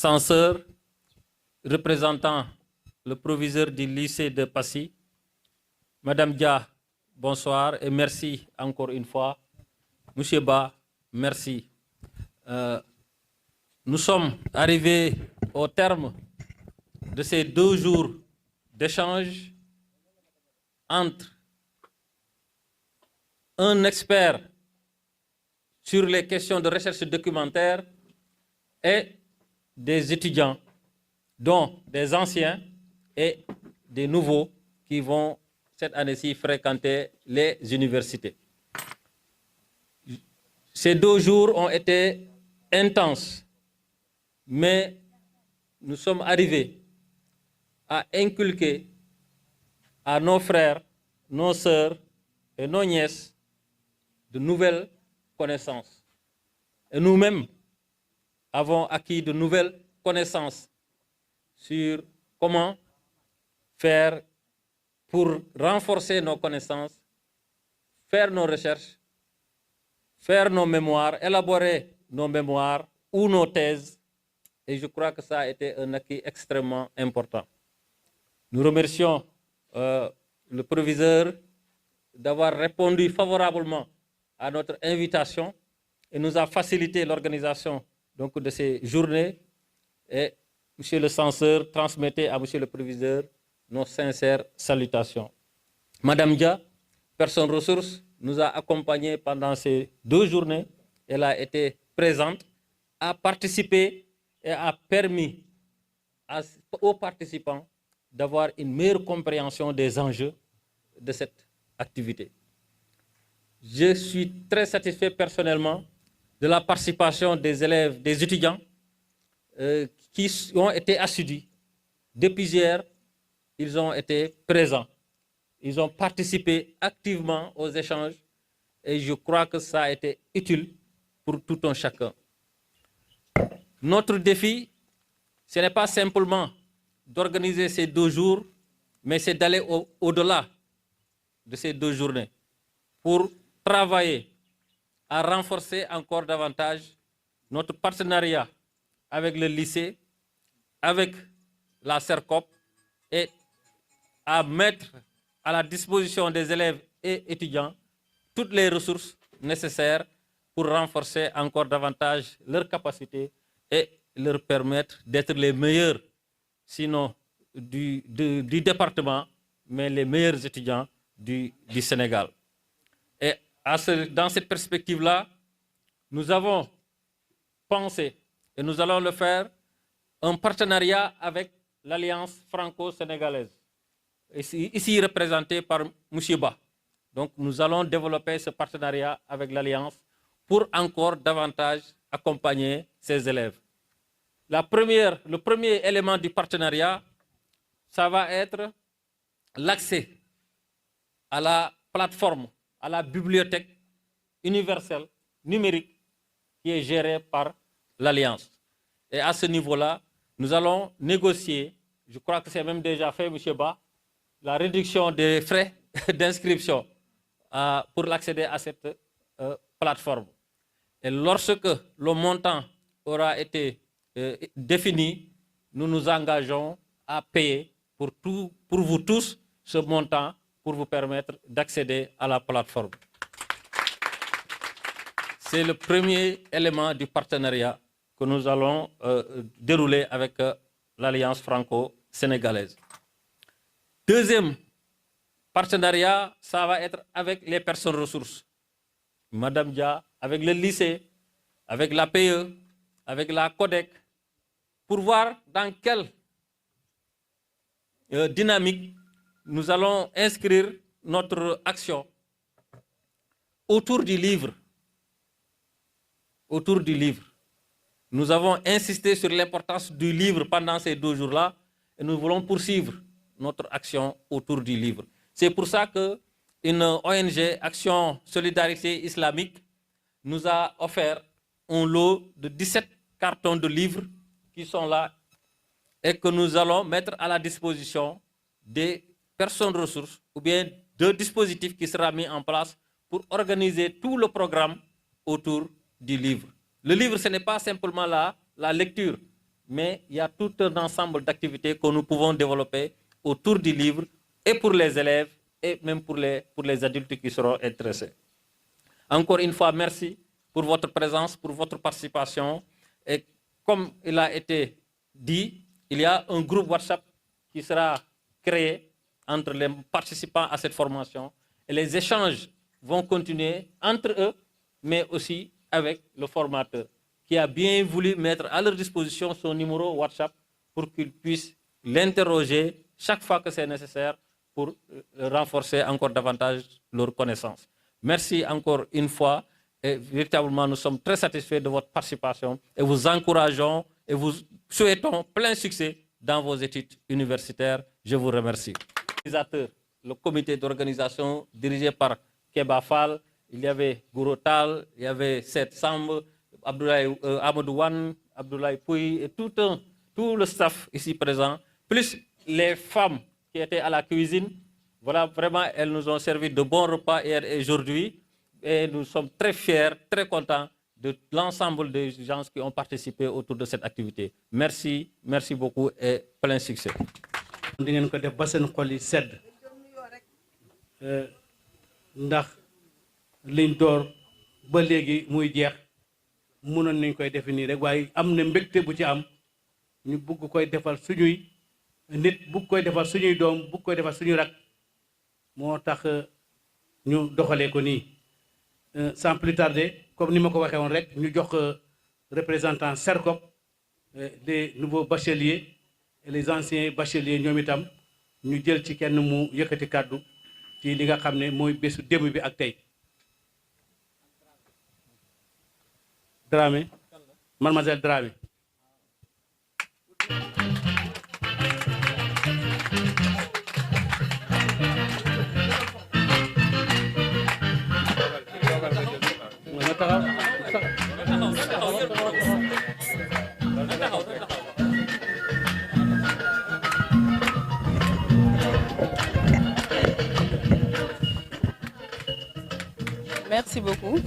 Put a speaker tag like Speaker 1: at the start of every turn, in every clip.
Speaker 1: censeurs représentant le proviseur du lycée de Passy, Madame Dia, bonsoir et merci encore une fois. Monsieur Ba, merci. Nous sommes arrivés au terme de ces 2 jours d'échange entre un expert sur les questions de recherche documentaire et des étudiants, dont des anciens et des nouveaux qui vont cette année-ci fréquenter les universités. Ces 2 jours ont été intenses, mais nous sommes arrivés à inculquer à nos frères, nos sœurs et nos nièces de nouvelles connaissances. Et nous-mêmes avons acquis de nouvelles connaissances sur comment faire pour renforcer nos connaissances, faire nos recherches, faire nos mémoires, élaborer nos mémoires ou nos thèses. Et je crois que ça a été un acquis extrêmement important. Nous remercions le proviseur d'avoir répondu favorablement à notre invitation et nous a facilité l'organisation donc, de ces journées. Et Monsieur le censeur, transmettez à Monsieur le proviseur nos sincères salutations. Madame Dia, personne ressource, nous a accompagnés pendant ces 2 journées. Elle a été présente, a participé et a permis aux participants d'avoir une meilleure compréhension des enjeux de cette activité. Je suis très satisfait personnellement de la participation des élèves, des étudiants qui ont été assidus. Depuis hier, ils ont été présents. Ils ont participé activement aux échanges et je crois que ça a été utile pour tout un chacun. Notre défi, ce n'est pas simplement d'organiser ces 2 jours, mais c'est d'aller au-delà de ces 2 journées pour travailler à renforcer encore davantage notre partenariat avec le lycée, avec la CERCOP et à mettre à la disposition des élèves et étudiants toutes les ressources nécessaires pour renforcer encore davantage leurs capacités et leur permettre d'être les meilleurs, sinon du département, mais les meilleurs étudiants du Sénégal. Et dans cette perspective-là, nous avons pensé, et nous allons le faire, un partenariat avec l'Alliance franco-sénégalaise, ici représentée par M. Ba. Donc nous allons développer ce partenariat avec l'Alliance pour encore davantage accompagner ces élèves. Le premier élément du partenariat, ça va être l'accès à la plateforme, à la bibliothèque universelle numérique qui est gérée par l'Alliance. Et à ce niveau-là, nous allons négocier, je crois que c'est même déjà fait, M. Ba, la réduction des frais d'inscription pour l'accéder à cette plateforme. Et lorsque le montant aura été défini, nous nous engageons à payer pour vous tous ce montant pour vous permettre d'accéder à la plateforme. C'est le premier élément du partenariat que nous allons dérouler avec l'Alliance franco-sénégalaise. Deuxième partenariat, ça va être avec les personnes ressources. Madame Dia, avec le lycée, avec l'APE, avec la CODEC, pour voir dans quelle dynamique nous allons inscrire notre action autour du livre. Autour du livre. Nous avons insisté sur l'importance du livre pendant ces 2 jours-là et nous voulons poursuivre notre action autour du livre. C'est pour ça qu'une ONG, Action Solidarité Islamique, nous a offert un lot de 17 cartons de livres qui sont là et que nous allons mettre à la disposition des personnes ressources ou bien de dispositifs qui sera mis en place pour organiser tout le programme autour du livre. Le livre, ce n'est pas simplement la lecture, mais il y a tout un ensemble d'activités que nous pouvons développer autour du livre et pour les élèves et même pour les adultes qui seront intéressés. Encore une fois, merci pour votre présence, pour votre participation. Et comme il a été dit, il y a un groupe WhatsApp qui sera créé entre les participants à cette formation et les échanges vont continuer entre eux, mais aussi avec le formateur qui a bien voulu mettre à leur disposition son numéro WhatsApp pour qu'ils puissent l'interroger chaque fois que c'est nécessaire pour renforcer encore davantage leur connaissance. Merci encore une fois et véritablement nous sommes très satisfaits de votre participation et vous encourageons et vous souhaitons plein succès dans vos études universitaires. Je vous remercie. Le comité d'organisation dirigé par Keba Fall, il y avait Gourotal, il y avait Seth Samb, Amadou Wan, Abdoulaye Pouy et tout le staff ici présent, plus les femmes qui étaient à la cuisine. Voilà, vraiment, elles nous ont servi de bons repas hier et aujourd'hui. Et nous sommes très fiers, très contents de l'ensemble des gens qui ont participé autour de cette activité. Merci, merci beaucoup et plein succès.
Speaker 2: ndax liñ door ba léegi muy jeex mënoon nañ koy defe nii rek waaye am na mbégte bu ci am ñu bugg koy defal suñuy nit bugg koy defal suñuy doom bugg koy defal suñuy rak moo tax ñu doxalee ko nii sans plus tarder comme ni ma ko waxee woon rek ñu jox représentant SERCOP des nouveaux bacheliers et les anciens bacheliers ñoom itam ñu jël ci kenn mu yëkkati kàddu ci li nga xam ne mooy bésu démb bi ak tey Dramé mademoiselle Dramé
Speaker 3: Merci beaucoup.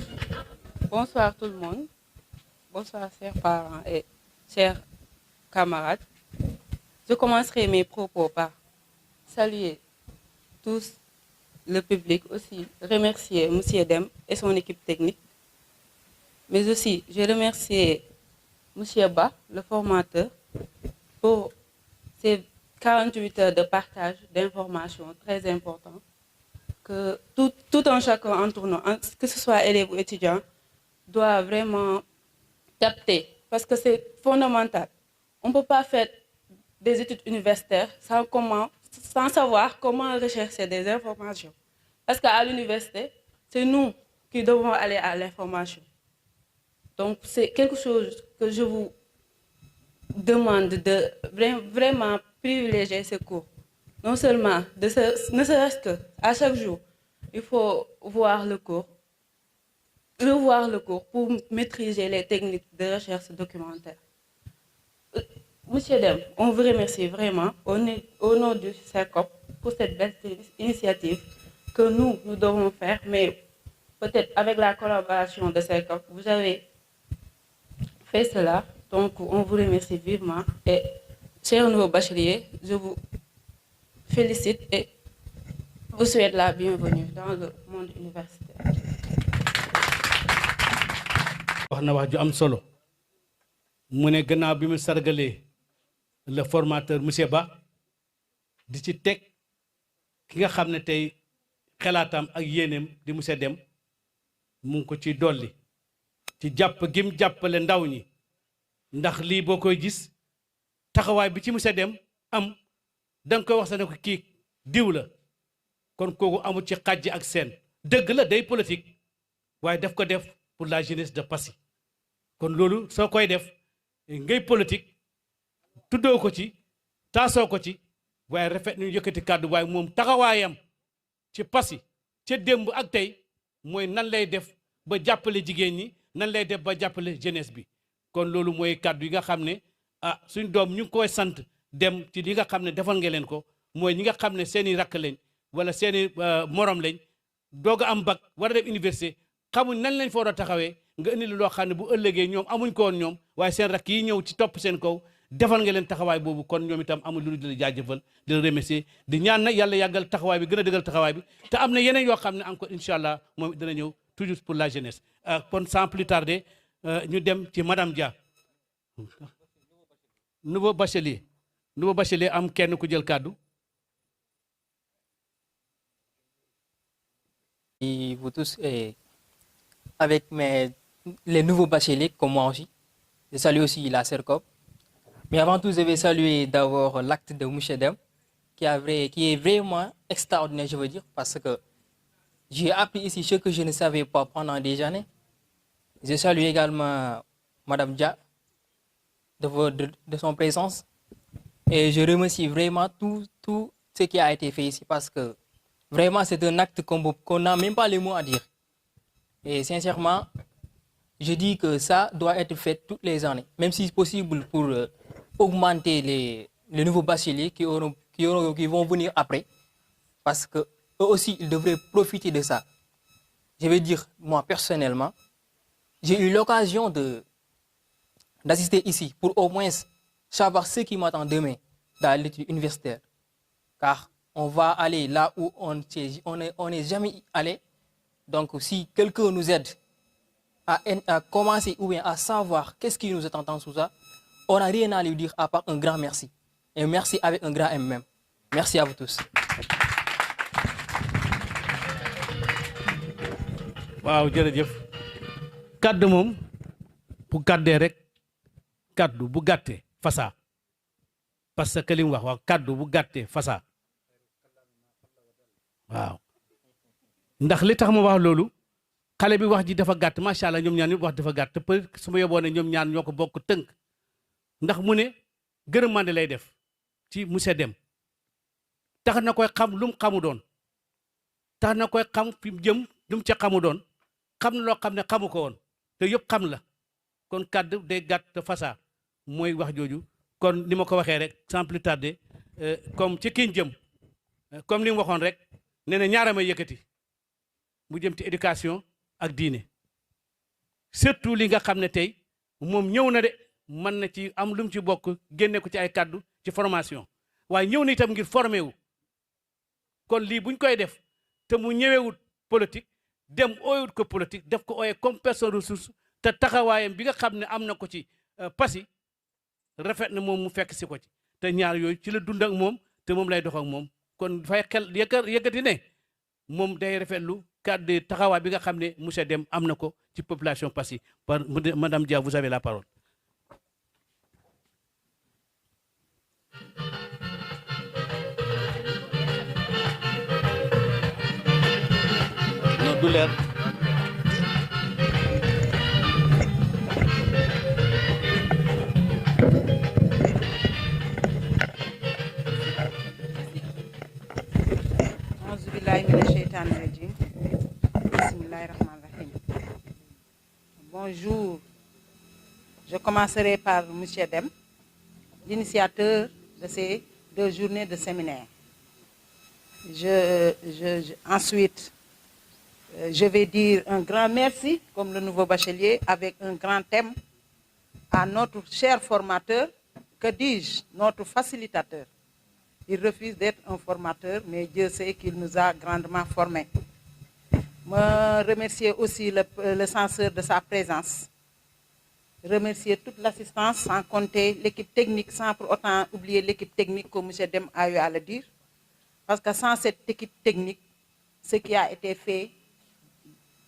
Speaker 3: Bonsoir tout le monde. Bonsoir chers parents et chers camarades. Je commencerai mes propos par saluer tous le public, aussi remercier M. Dem et son équipe technique. Mais aussi, je remercie M. Ba, le formateur, pour ces 48 heures de partage d'informations très importantes que tout un chacun entre nous, que ce soit élèves ou étudiants, doit vraiment capter. Parce que c'est fondamental. On ne peut pas faire des études universitaires sans savoir comment rechercher des informations. Parce qu'à l'université, c'est nous qui devons aller à l'information. Donc, c'est quelque chose que je vous demande de vraiment privilégier ce cours. Non seulement, ne serait-ce qu'à chaque jour, il faut voir le cours, revoir le cours pour maîtriser les techniques de recherche documentaire. Monsieur Dem, on vous remercie vraiment au nom du SERCOP pour cette belle initiative que nous devons faire, mais peut-être avec la collaboration de SERCOP, vous avez fait cela. Donc, on vous remercie vivement. Et, chers nouveaux bacheliers, je vous félicite et vous souhaite la bienvenue dans le monde universitaire.
Speaker 2: wax na wax ju am solo mu ne gannaaw bi mu sargalee le formateur monsieur Ba di ci teg ki nga xam ne tey xalaatam ak yéeneem di monsieur Dem mu ngi ko ci dolli ci jàpp gim jàppale ndaw ñi ndax lii boo koy gis taxawaay bi ci monsieur Dem am da nga koy wax sa ne ko kii diw la kon kooku amul ci xàjj ak seen dëgg la day politique waaye daf ko def pour la jeunesse de Passy kon loolu soo koy def ngay politique tuddoo ko ci taasoo ko ci waaye rafet ñu yëkkati kàddu waaye moom taxawaayam ci Passy ca démb ak tey mooy nan lay def ba jàppale jigéen ñi nan lay def ba jàppale jeunesse bi kon loolu mooy kàddu yi nga xam ne ah suñ doom ñu ngi koy sant dem ci li nga xam ne defal nga leen ko mooy ñi nga xam ne seeni rakk lañ wala seeni morom lañ doog a am bac war a dem université xamuñ nan lañ fa war a taxawee nga indi loo xam ne bu ëllëgee ñoom amuñ ko woon ñoom waaye seen rakk yi ñëw ci topp seen kaw defal nga leen taxawaay boobu kon ñoom itam amul lu di la jaajëfal di la remercier di ñaan nag yàlla yàggal taxawaay bi gën a dëggal taxawaay bi te am na yeneen yoo xam ne encore incha allah moom dana ñëw toujours pour la jeunesse kon sans plus tarder ñu dem ci madame Dia nouveau bachelier am kenn ku jël kàddu.
Speaker 4: Et vous tous, avec les nouveaux bacheliers comme moi aussi, je salue aussi la CERCOP. Mais avant tout, je vais saluer d'abord l'acte de M. Dem, qui est vraiment extraordinaire, je veux dire, parce que j'ai appris ici ce que je ne savais pas pendant des années. Je salue également Madame Dia de son présence. Et je remercie vraiment tout ce qui a été fait ici, parce que vraiment, c'est un acte qu'on n'a même pas les mots à dire. Et sincèrement, je dis que ça doit être fait toutes les années, même si c'est possible pour augmenter les nouveaux bacheliers qui vont venir après, parce que eux aussi, ils devraient profiter de ça. Je vais dire, moi, personnellement, j'ai eu l'occasion d'assister ici pour au moins savoir ce qui m'attend demain dans l'étude universitaire. Car on va aller là où on n'est jamais allé. Donc, si quelqu'un nous aide à commencer ou bien à savoir qu'est-ce qui nous attend dans tout ça, on n'a rien à lui dire à part un grand merci. Et merci avec un grand M même. Merci à vous tous.
Speaker 2: waaw jërëjëf kaddu moom bu gàddee rek kaddu bu gàttee fasaa parce que li mu wax waaw kaddu bu gàttee fasaa waaw ndax li tax ma wax loolu xale bi wax ji dafa gàtt macha allah ñoom ñaan ñëpp wax dafa gàtt te peut su ma yóbboo ne ñoom ñaan ñoo ko bokk tënk ndax mu ne gërëmande lay def ci monsieur Dem tax na koy xam lu mu xamu doon tax na koy xam fi mu jëm lu mu ca xamu doon xam na loo xam ne xamu ko woon te yëpp xam la kon kàddu day gàtt te fasaa mooy wax jooju kon ni ma ko waxee rek sans plus tarder comme ci kiñ jëm comme li mu waxoon rek nee na ñaara may yëkkati mu jëm ci éducation ak diine surtout li nga xam ne tey moom ñëw na de mën na ci am lu mu ci bokk génne ko ci ay kàddu ci formation waaye ñëw na itam ngir formé wu kon lii buñ koy def te mu ñëwewut politique dem ooyut ko politique def ko ooyee comme personne ressource te taxawaayam bi nga xam ne am na ko ci Passy rafet na moom mu fekk si ko ci te ñaar yooyu ci la dund ak moom te moom lay dox ak moom kon fay xel yëkkati ne moom day rafetlu kàddu taxawaay bi nga xam ne monsieur Dem am na ko ci population Passy par madame Dia vous avez la parole. non du leer.
Speaker 5: Bonjour, je commencerai par M. Dem, l'initiateur de ces 2 journées de séminaire. Ensuite, je vais dire un grand merci, comme le nouveau bachelier, avec un grand thème à notre cher formateur, que dis-je, notre facilitateur. Il refuse d'être un formateur, mais Dieu sait qu'il nous a grandement formés. Me remercier aussi le censeur de sa présence. Remercier toute l'assistance, sans compter l'équipe technique, sans pour autant oublier l'équipe technique, comme M. Dem a eu à le dire. Parce que sans cette équipe technique, ce qui a été fait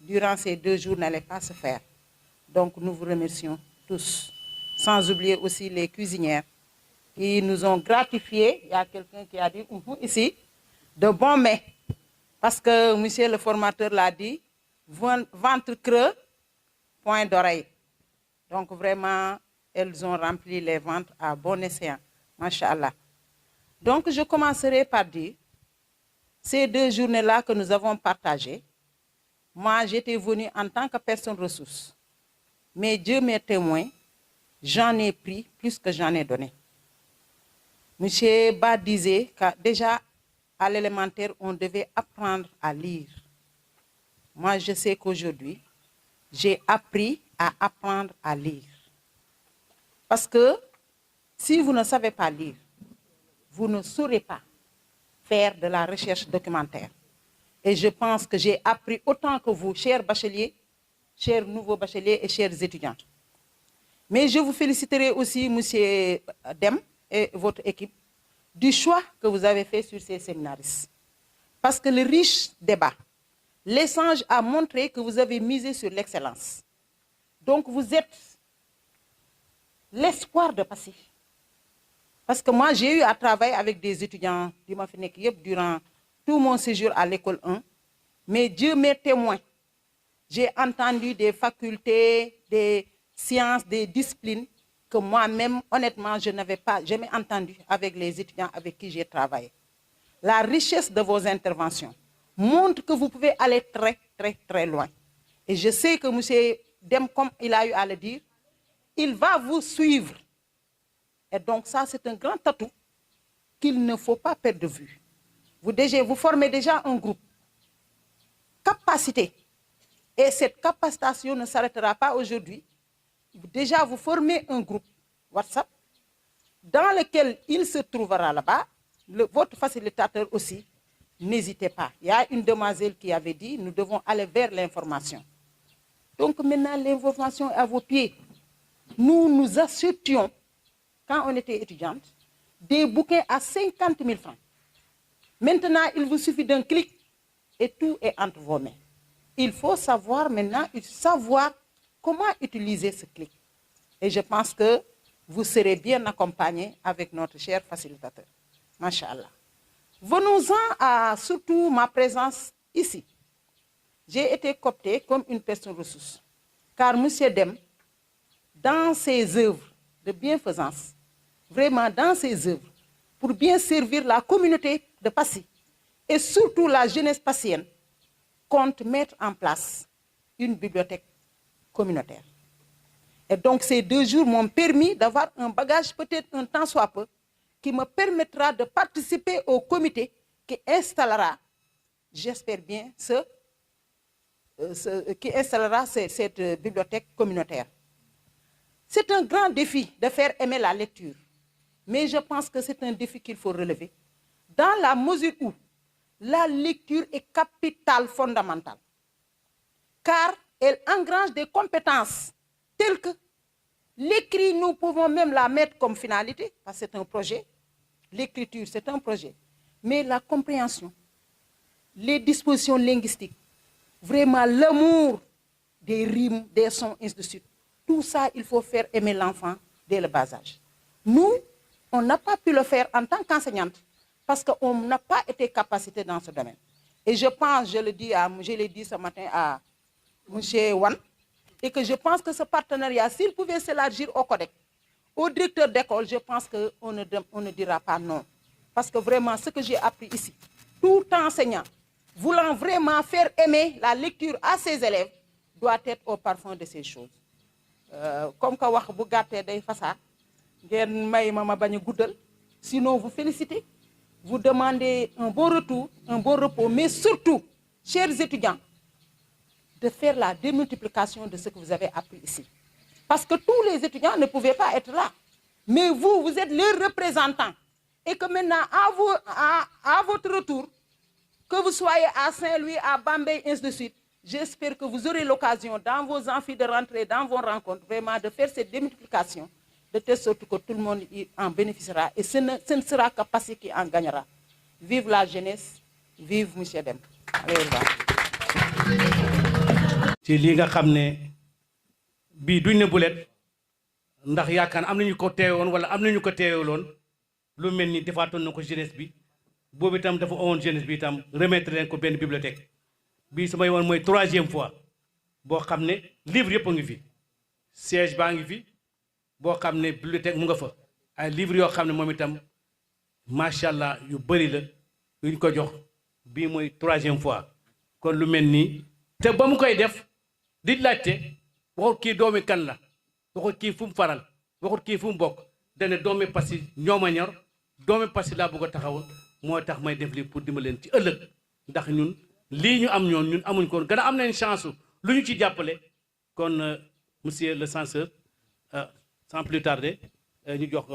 Speaker 5: durant ces 2 jours n'allait pas se faire. Donc nous vous remercions tous. Sans oublier aussi les cuisinières qui nous ont gratifiés. Il y a quelqu'un qui a dit ici, de bons mets. Parce que monsieur le formateur l'a dit, ventre creux, point d'oreille. Donc vraiment, elles ont rempli les ventres à bon escient. Masha'Allah. Donc je commencerai par dire, ces 2 journées-là que nous avons partagées, moi j'étais venue en tant que personne ressource. Mais Dieu m'est témoin, j'en ai pris plus que j'en ai donné. Monsieur Ba disait que déjà à l'élémentaire, on devait apprendre à lire. Moi, je sais qu'aujourd'hui, j'ai appris à apprendre à lire. Parce que Si vous ne savez pas lire, vous ne saurez pas faire de la recherche documentaire. Et je pense que j'ai appris autant que vous, chers bacheliers, chers nouveaux bacheliers et chers étudiants. Mais je vous féliciterai aussi, monsieur Dem et votre équipe, du choix que vous avez fait sur ces séminaristes. Parce que le riche débat, l'échange a montré que vous avez misé sur l'excellence. Donc vous êtes l'espoir de Passy. Parce que moi, j'ai eu à travailler avec des étudiants du Mafinek durant tout mon séjour à l'école 1. Mais Dieu m'est témoin. J'ai entendu des facultés, des sciences, des disciplines que moi-même, honnêtement, je n'avais pas jamais entendu avec les étudiants avec qui j'ai travaillé. La richesse de vos interventions montre que vous pouvez aller très, très, très loin. Et je sais que M. Dem, comme il a eu à le dire, il va vous suivre. Et donc ça, c'est un grand atout qu'il ne faut pas perdre de vue. Vous formez déjà un groupe. Capacité. Et cette capacitation ne s'arrêtera pas aujourd'hui. Déjà, vous formez un groupe WhatsApp dans lequel il se trouvera là-bas. Votre facilitateur aussi, n'hésitez pas. Il y a une demoiselle qui avait dit, nous devons aller vers l'information. Donc maintenant, l'information est à vos pieds. Nous nous achetions, quand on était étudiante, des bouquins à 50 000 francs. Maintenant, il vous suffit d'un clic et tout est entre vos mains. Il faut savoir maintenant, comment utiliser ce clic. Et je pense que vous serez bien accompagnés avec notre cher facilitateur. Masha'Allah. Venons-en à surtout ma présence ici. J'ai été cooptée comme une personne ressource. Car M. Dem, dans ses œuvres de bienfaisance, vraiment dans ses œuvres, pour bien servir la communauté de Passy, et surtout la jeunesse passienne, compte mettre en place une bibliothèque communautaire. Et donc ces 2 jours m'ont permis d'avoir un bagage, peut-être un temps soit peu, qui me permettra de participer au comité qui installera, j'espère bien, qui installera cette bibliothèque communautaire. C'est un grand défi de faire aimer la lecture, mais je pense que c'est un défi qu'il faut relever, dans la mesure où la lecture est capitale fondamentale, car elle engrange des compétences telles que l'écrit, nous pouvons même la mettre comme finalité, parce que c'est un projet. L'écriture, c'est un projet. Mais la compréhension, les dispositions linguistiques, vraiment l'amour des rimes, des sons, ainsi de suite. Tout ça, il faut faire aimer l'enfant dès le bas âge. Nous, on n'a pas pu le faire en tant qu'enseignante, parce qu'on n'a pas été capacité dans ce domaine. Et je pense, je l'ai dit ce matin à M. Wan, et que je pense que ce partenariat, s'il pouvait s'élargir au CODEC, au directeur d'école, je pense qu'on ne dira pas non. Parce que vraiment, ce que j'ai appris ici, tout enseignant voulant vraiment faire aimer la lecture à ses élèves, doit être au parfum de ces choses. Comme ka wax bu gàttee day fasaa ngeen may ma bañ a guddal, sinon vous félicitez, vous demandez un bon retour, un bon repos, mais surtout, chers étudiants, de faire la démultiplication de ce que vous avez appris ici. Parce que tous les étudiants ne pouvaient pas être là. Mais vous êtes leurs représentants. Et que maintenant, à votre retour, que vous soyez à Saint-Louis, à Bambey, ainsi de suite, j'espère que vous aurez l'occasion, dans vos amphis de rentrer, dans vos rencontres, vraiment de faire cette démultiplication, de telle sorte que tout le monde en bénéficiera. Et ce ne sera que Passy qui en gagnera. Vive la jeunesse, vive M. Dem. Allez, au revoir.
Speaker 2: ci lii nga xam ne bii duñ ne bulet ndax yaakaar am nañu ko teewoon wala am nañu ko teewaloon lu mel ni defaatoon na ko jeunesse bi boobu itam dafa owoon jeunesse bi itam remettre leen ko benn bibliothèque bii su may woon mooy 3e fois boo xam ne livre yëpp a ngi fi siège baa ngi fi boo xam ne bibliothèque mu nga fa ay livres yoo xam ne moom itam macha allah yu bëri la yuñ ko jox bii mooy 3e fois kon lu mel nii te ba mu koy def di laajte waxut kii doomi kan la waxut kii fu mu faral waxut kii fu mu bokk dane doomi Passy ñoo ma ñor doomi Passy laa bëgg a taxawal moo tax may def lii pour dimbali leen ci ëllëg ndax ñun lii ñu am ñun amuñ ko gën a am nañ chance lu ñu ci jàppale kon monsieur le censeur sans plus tarder ñu jox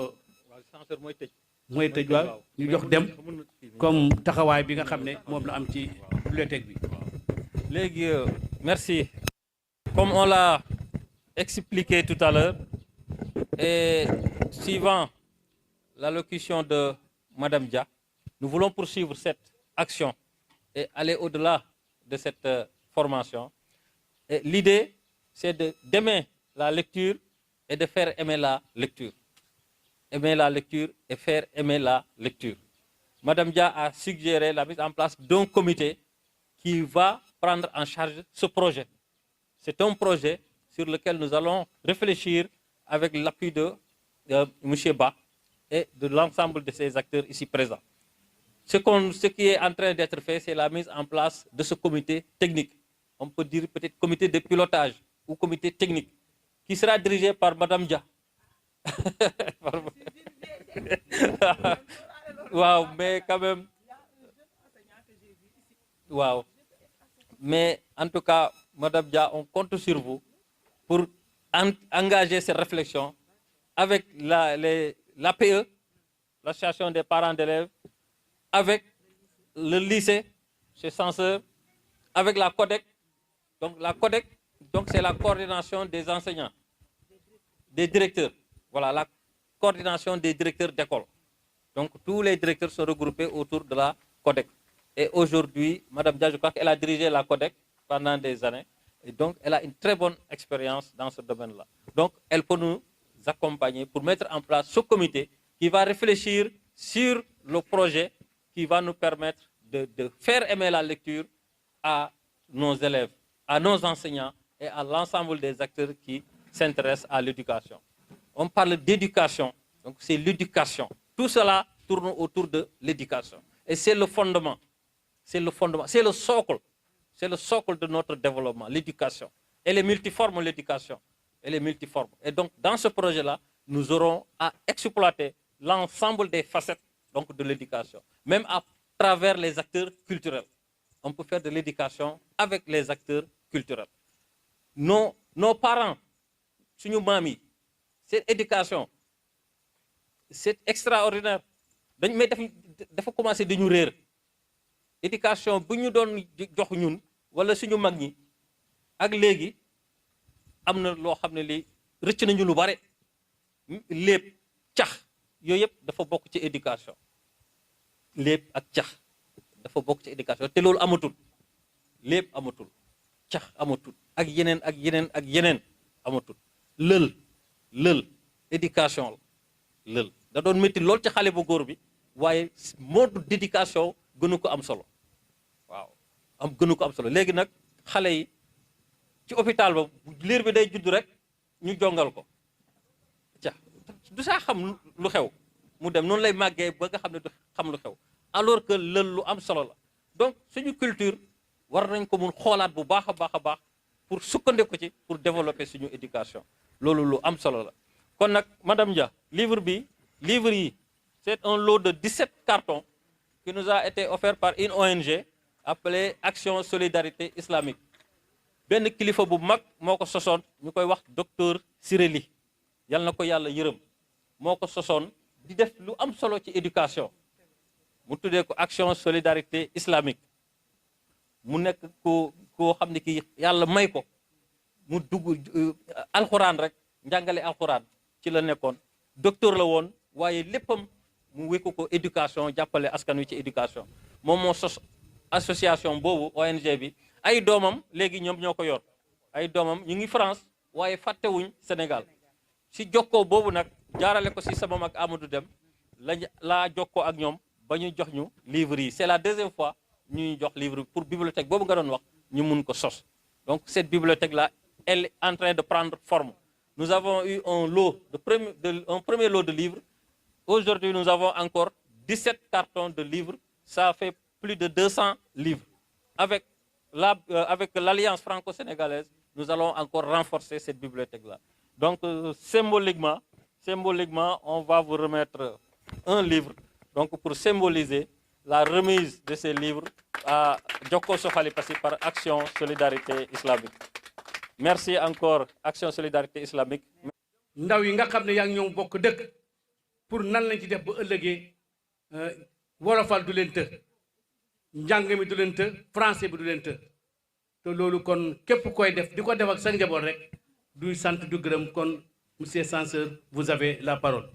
Speaker 2: mooy tëj waaw ñu jox dem comme taxawaay bi nga xam ne moom la am ci bibliothèque bi.
Speaker 1: Léegi merci. Comme on l'a expliqué tout à l'heure, et suivant l'allocution de Madame Dia, nous voulons poursuivre cette action et aller au-delà de cette formation. Et l'idée, c'est d'aimer la lecture et de faire aimer la lecture. Aimer la lecture et faire aimer la lecture. Madame Dia a suggéré la mise en place d'un comité qui va prendre en charge ce projet. C'est un projet sur lequel nous allons réfléchir avec l'appui de M. Ba et de l'ensemble de ces acteurs ici présents. Ce qui est en train d'être fait, c'est la mise en place de ce comité technique. On peut dire peut-être comité de pilotage ou comité technique, qui sera dirigé par Madame Dia. Wow, mais quand même... Wow. Mais en tout cas, Madame Dia, on compte sur vous pour engager ces réflexions avec l'APE, l'Association des parents d'élèves, avec le lycée, chez Censeur, avec la CODEC. Donc la CODEC, c'est la coordination des enseignants, des directeurs. Voilà, la coordination des directeurs d'école. Donc tous les directeurs sont regroupés autour de la CODEC. Et aujourd'hui, Madame Dia, je crois qu'elle a dirigé la CODEC pendant des années. Et donc, elle a une très bonne expérience dans ce domaine-là. Donc, elle peut nous accompagner pour mettre en place ce comité qui va réfléchir sur le projet qui va nous permettre de faire aimer la lecture à nos élèves, à nos enseignants et à l'ensemble des acteurs qui s'intéressent à l'éducation. On parle d'éducation, donc c'est l'éducation. Tout cela tourne autour de l'éducation. Et c'est le fondement, c'est le fondement, c'est le socle. C'est le socle de notre développement, l'éducation. Elle est multiforme, l'éducation. Elle est multiforme. Et donc, dans ce projet-là, nous aurons à exploiter l'ensemble des facettes donc, de l'éducation, même à travers les acteurs culturels. On peut faire de l'éducation avec les acteurs culturels. Nos parents, suñu mami, cette éducation, c'est extraordinaire. Mais il faut commencer de nous rire. Éducation bu ñu doon jox ñun wala suñu mag ñi ak léegi am na loo xam ne lii rëcc nañu lu bare lépp cax yooyu yëpp dafa bokk ci éducation lépp ak cax dafa bokk ci éducation te loolu amatul lépp amatul cax amatul ak yeneen ak yeneen ak yeneen amatul lël éducation la lël da doon métti lool ci xale bu góor bi waaye mode d'éducation gënu ko am solo waaw gënu ko am solo léegi nag xale yi ci hôpital ba liir bi day judd rek ñu jongal ko ca du saa xam lu xew mu dem noonu lay màggee ba nga xam ne du xam lu xew alors que lël lu am solo la donc suñu culture war nañ ko mun xoolaat bu baax a baax a baax pour sukkandiku ci pour développer suñu éducation loolu lu am solo la kon nag madame Dia livre yi c'est un lot de 17 cartons qui nous a été offert par une ONG appelée Action Solidarité Islamique. benn kilifa bu mag moo ko sosoon ñu koy wax docteur Sireli yal na ko yàlla yërëm moo ko sosoon di def lu am solo ci éducation mu tuddee ko Action Solidarité Islamique mu nekk koo xam ne ki yàlla may ko mu dugg alxuraan rek njàngale alxuraan ci la nekkoon docteur la woon waaye léppam mu wékku ko éducation jàppale askan wi ci éducation moom moo sos association boobu ONG bi ay doomam léegi ñoom ñoo ko yor ay doomam ñu ngi France waaye fàttewuñ Sénégal si jokkoo boobu nag jaarale ko si sama mag Amadou Dem laa jokkoo ak ñoom ba ñu jox ñu livre yi c'est la deuxième fois ñuy jox livre pour bibliothèque boobu nga doon wax ñu mun ko sos donc cette bibliothèque là elle est en train de prendre forme nous avons eu un premier lot de livres. Aujourd'hui, nous avons encore 17 cartons de livres. Ça fait plus de 200 livres. Avec l'Alliance franco-sénégalaise, nous allons encore renforcer cette bibliothèque-là. Donc, symboliquement, on va vous remettre un livre donc, pour symboliser la remise de ces livres à Djoko Sokhali Passy par Action Solidarité Islamique. Merci encore, Action Solidarité Islamique.
Speaker 2: ndaw yi nga xam ne yaa ngi ñoom bokk dëkk pour nan lañ ci def ba ëllëgee wolofal du leen të njàng mi du leen të français bi du leen të te loolu kon képp koy def di ko def ak sa njaboot rek duy sant du gërëm kon monsieur censeur vous avez la parole.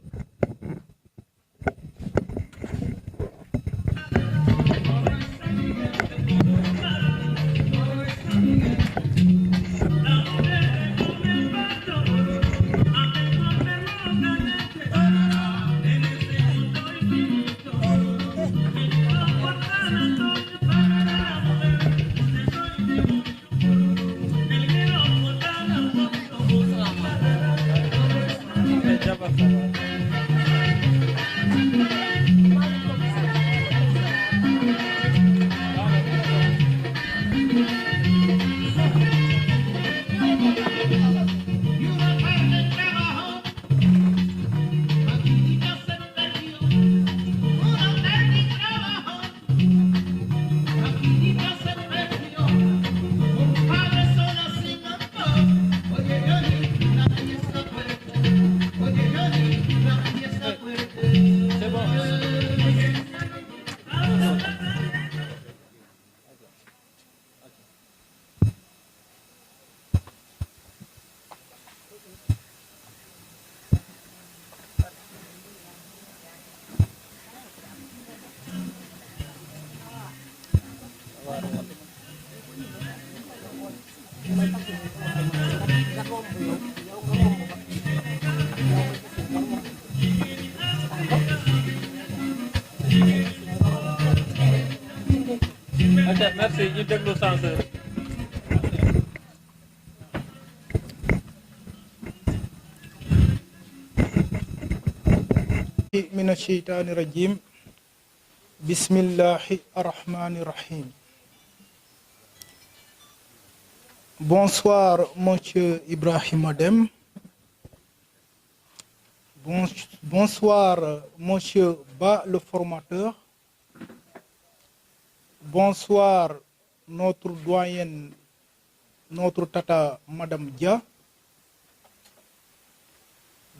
Speaker 1: Merci, ñu déglu censeur.
Speaker 6: من الشيطان الرجيم بسم الله الرحمن الرحيم. Bonsoir monsieur Ibrahima Dème. Bonsoir monsieur Ba le formateur. Bonsoir notre doyenne, notre tata Madame Dia.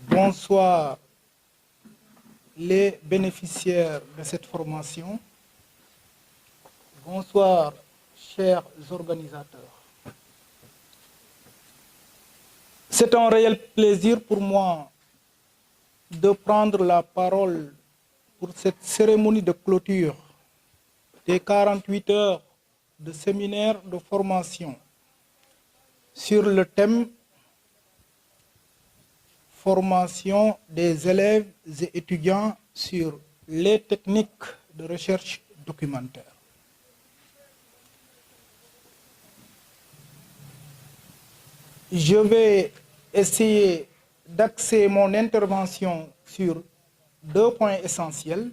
Speaker 6: Bonsoir les bénéficiaires de cette formation. Bonsoir chers organisateurs. C'est un réel plaisir pour moi de prendre la parole pour cette cérémonie de clôture des 48 heures de séminaire de formation sur le thème formation des élèves et étudiants sur les techniques de recherche documentaire. Je vais essayer d'axer mon intervention sur deux points essentiels.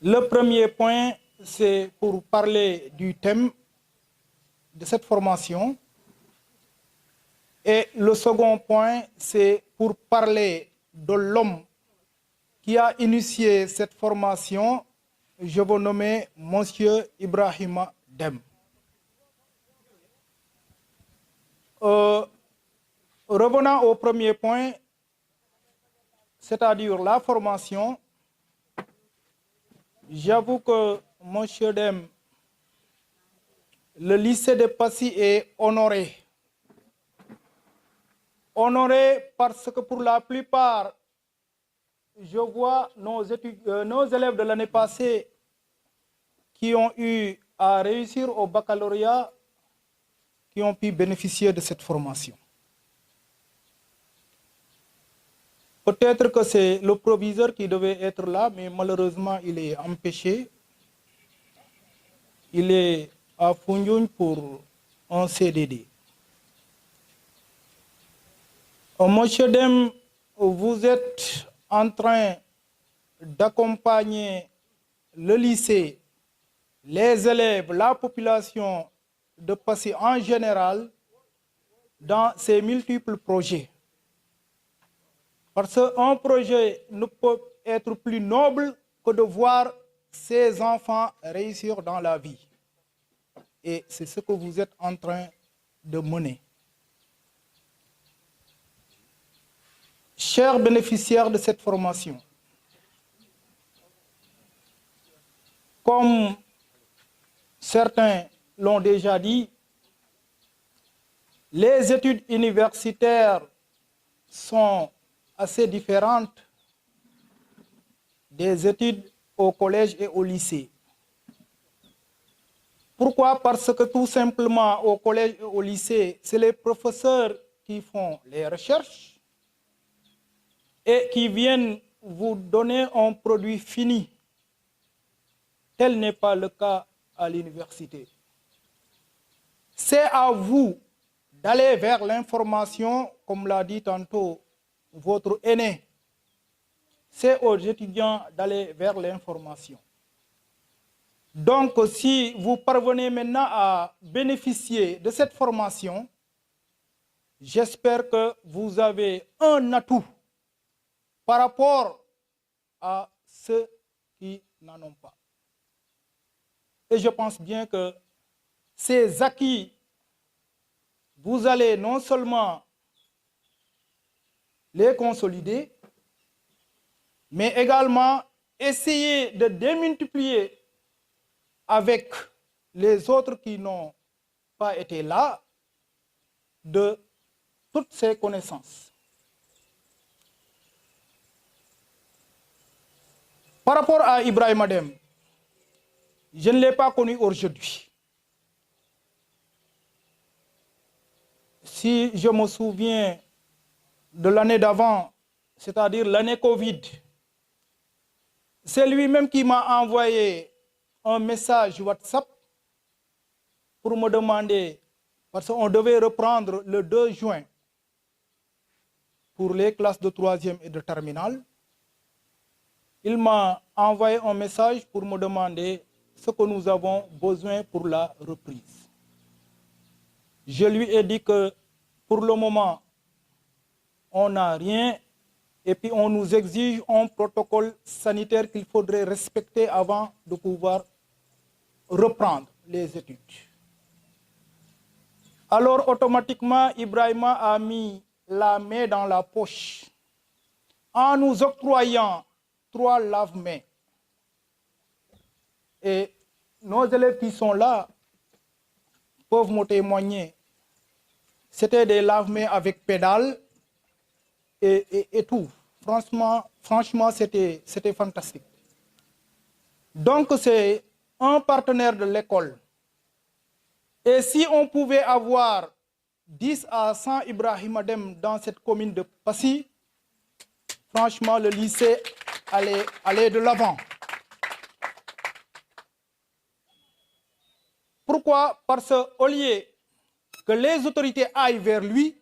Speaker 6: Le premier point, c'est pour parler du thème de cette formation. Et le second point, c'est pour parler de l'homme qui a initié cette formation. Je vais nommer monsieur Ibrahima Dème. Revenant au premier point, c'est-à-dire la formation, j'avoue que monsieur Dème, le lycée de Passy est honoré. Honoré parce que pour la plupart, je vois nos élèves de l'année passée qui ont eu à réussir au baccalauréat, qui ont pu bénéficier de cette formation. Peut-être que c'est le proviseur qui devait être là, mais malheureusement, il est empêché. Il est à Foundiougne pour un CDD. Monsieur Dème, vous êtes en train d'accompagner le lycée, les élèves, la population de Passy en général dans ces multiples projets. Parce qu'un projet ne peut être plus noble que de voir ses enfants réussir dans la vie. Et c'est ce que vous êtes en train de mener. chers bénéficiaires de cette formation, comme certains l'ont déjà dit, les études universitaires sont assez différentes des études au collège et au lycée. Pourquoi? Parce que tout simplement au collège et au lycée, c'est les professeurs qui font les recherches et qui viennent vous donner un produit fini. Tel n'est pas le cas à l'université. C'est à vous d'aller vers l'information, comme l'a dit tantôt votre aîné. C'est aux étudiants d'aller vers l'information. Donc, si vous parvenez maintenant à bénéficier de cette formation, j'espère que vous avez un atout par rapport à ceux qui n'en ont pas. Et je pense bien que ces acquis, vous allez non seulement les consolider, mais également essayer de démultiplier avec les autres qui n'ont pas été là de toutes ces connaissances. Par rapport à Ibrahima Dème, je ne l'ai pas connu aujourd'hui. Si je me souviens de l'année d'avant, c'est-à-dire l'année Covid, c'est lui-même qui m'a envoyé un message WhatsApp pour me demander, parce qu'on devait reprendre le 2 juin pour les classes de 3e et de terminale. Il m'a envoyé un message pour me demander ce que nous avons besoin pour la reprise. Je lui ai dit que pour le moment, on n'a rien et puis on nous exige un protocole sanitaire qu'il faudrait respecter avant de pouvoir reprendre les études. Alors automatiquement, Ibrahima a mis la main dans la poche en nous octroyant 3 lave-mains. Et nos élèves qui sont là peuvent me témoigner. C'était des lave-mains avec pédale et tout. Franchement, c'était fantastique. Donc, c'est un partenaire de l'école. Et si on pouvait avoir 10 à 100 Ibrahima Dème dans cette commune de Passy, franchement, le lycée allait de l'avant. Pourquoi? Parce qu'au lieu que les autorités aillent vers lui,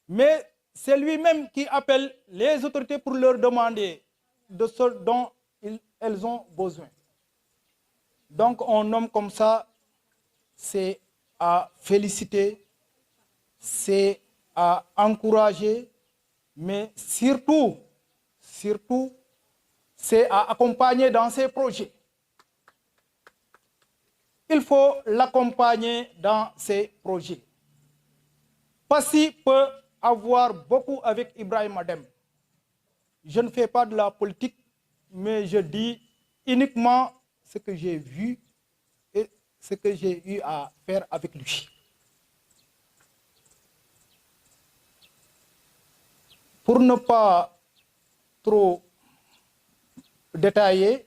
Speaker 6: mais c'est lui-même qui appelle les autorités pour leur demander de ce dont elles ont besoin. Donc, un homme comme ça, c'est à féliciter, c'est à encourager, mais surtout, c'est à accompagner dans ses projets. Il faut l'accompagner dans ses projets. Passy peut avoir beaucoup avec Ibrahima Dème. Je ne fais pas de la politique, mais je dis uniquement ce que j'ai vu et ce que j'ai eu à faire avec lui. Pour ne pas trop détailler,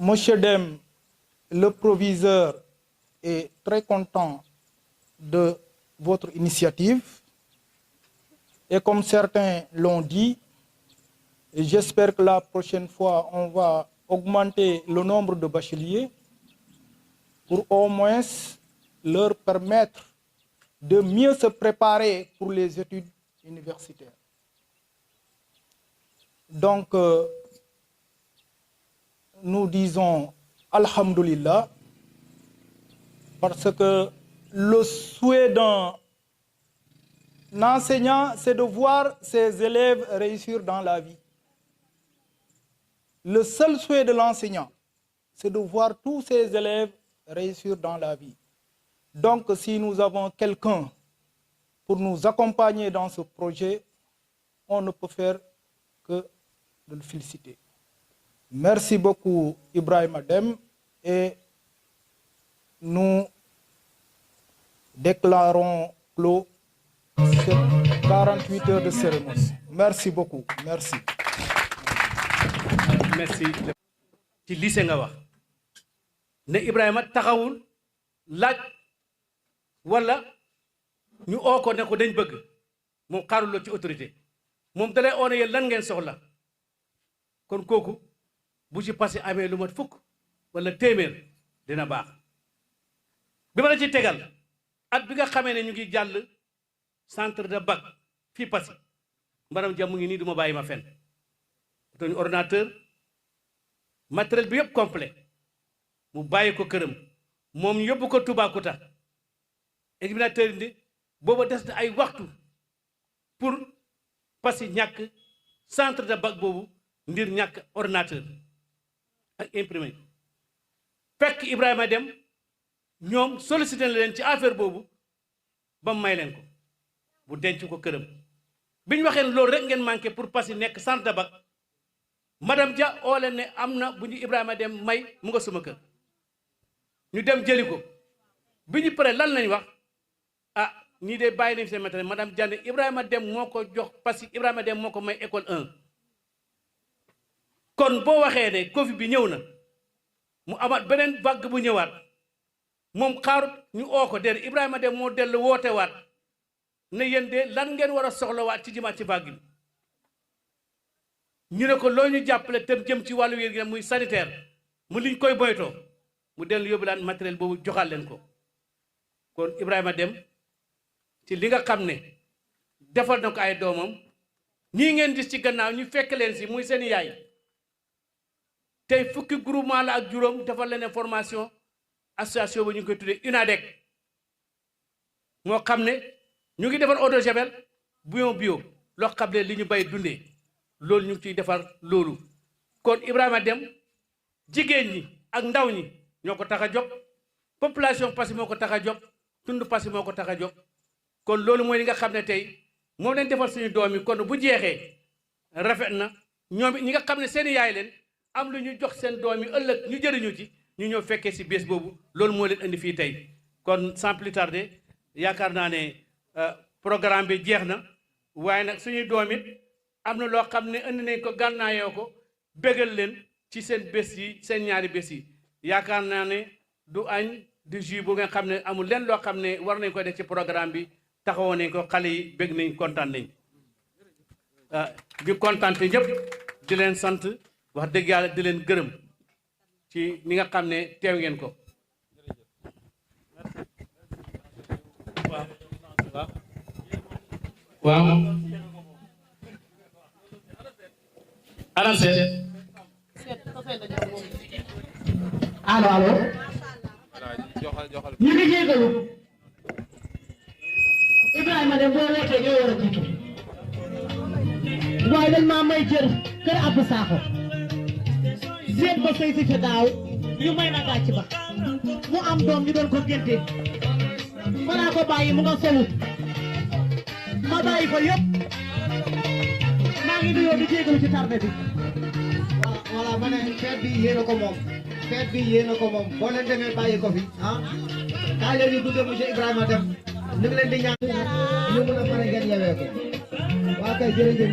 Speaker 6: Monsieur Dème, le proviseur, est très content de votre initiative. Et comme certains l'ont dit, j'espère que la prochaine fois, on va augmenter le nombre de bacheliers pour au moins leur permettre de mieux se préparer pour les études universitaires. Donc, nous disons Alhamdulillah, parce que le souhait d'un enseignant, c'est de voir ses élèves réussir dans la vie. Le seul souhait de l'enseignant, c'est de voir tous ses élèves réussir dans la vie. Donc, si nous avons quelqu'un pour nous accompagner dans ce projet, on ne peut faire que de le féliciter. Merci beaucoup Ibrahima Dème et nous déclarons clos cette 48 heures de cérémonie. Merci beaucoup. Merci.
Speaker 2: Merci. ci lycée nga wax ne Ibrahima taxawul laaj wala ñu oo ko ne ko dañ bëgg moom xaaruloo ci autorité moom dalay oo ne yéen lan ngeen soxla kon kooku bu ci passé amee lu mat fukk wala téeméer dina baax bi ma la ci tegal at bi nga xamee ne ñu ngi jàll centre de bac fii Passy mbaram jàmm mu ngi nii du ma bàyyi ma fen utoñu ordinateur matériel bi yëpp complet mu bàyyi ko këram moom yóbbu ko Toubacouta examinateur yi booba des na ay waxtu pour Passy ñàkk centre de bac boobu ndir ñàkk ordinateur ak imprimé fekk Ibrahima Dème ñoom sollicité na leen ci affaire boobu ba mu may leen ko bu denc ko këram bi ñu waxee ne loolu rek ngeen manqué pour Passy nekk centre de bac madame Dia oo leen ne am na bu ñu Ibrahima Dème may mu nga suma kër ñu dem jëli ko bi ñu paree lan lañ wax ah ñii de bàyyi nañ seen matériel madame Dia ne Ibrahima Dème moo ko jox Passy Ibrahima Dème moo ko may école 1 kon boo waxee ne Covid bi ñëw na mu amaat beneen vague bu ñëwaat moom xaarut ñu oo ko déedéet Ibrahima Dème moo dellu woote waat ne yéen de lan ngeen war a soxlawaat ci jimaat ci vague bi ñu ne ko loo ñu jàppale te jëm ci wàllu wér gi muy sanitaire mu liñ koy boytoo mu dellu yóbbu laan matériel boobu joxal leen ko kon Ibrahima Dème ci li nga xam ne defal na ko ay doomam ñii ngeen gis ci gannaaw ñu fekk leen si muy seen yaay tey fukki groupement la ak juróom defal leen formation association ba ñu ngi koy tuddee UNADEC moo xam ne ñu ngi defar eau de javel bouillon bio loo xam ne li ñu bay dundee loolu ñu ngi ciy defar loolu kon Ibrahima Dème jigéen ñi ak ndaw ñi ñoo ko tax a jóg population Passy moo ko tax a jóg tund Passy moo ko tax a jóg kon loolu mooy li nga xam ne tey moom leen defar suñu doom yi kon bu jeexee rafet na ñoom ñi nga xam ne seen yaay leen am lu ñu jox seen doom yi ëllëg ñu jëriñu ci ñu ñëw fekkee si bés boobu loolu moo leen indi fii tey kon sans plus tarder yaakaar naa ne programme bi jeex na waaye nag suñuy doom it am na loo xam ne indi nañ ko gànnaayoo ko bégal leen ci seen bés yi seen ñaari bés yi yaakaar naa ne du añ du jus bu nga xam ne amul leen loo xam ne war nañ ko def ci programme bi taxawoo nañ ko xale yi bég nañ kontaan nañ di kontaan te ñëpp di leen sant wax dëgg yàlla di leen gërëm ci ni nga xam ne teew ngeen ko waaw
Speaker 7: allo allo ñu ngi jégalu Ibrahima Dème boo wootee ñoo war a jiitu waaye dañ maa may jër kër Abdou Sakho seet ba sëy si ca daaw ñu may ma gàcc ba mu am doom ñu doon ko génte balaa ko bàyyi mu nga sowu ma bàyyi ko yëpp maa ngi nuyoo di jégalu ci tarde bi
Speaker 8: voilà ma ne feet bi yéen a ko moom feet bi yéen a ko moom boo leen demee bàyyi ko fi ah kaay leen ñu gunge monsieur Ibrahima Dème ñu ngi leen di ñaan ñu mën a pare ngeen yewee ko waa kay jërëjëf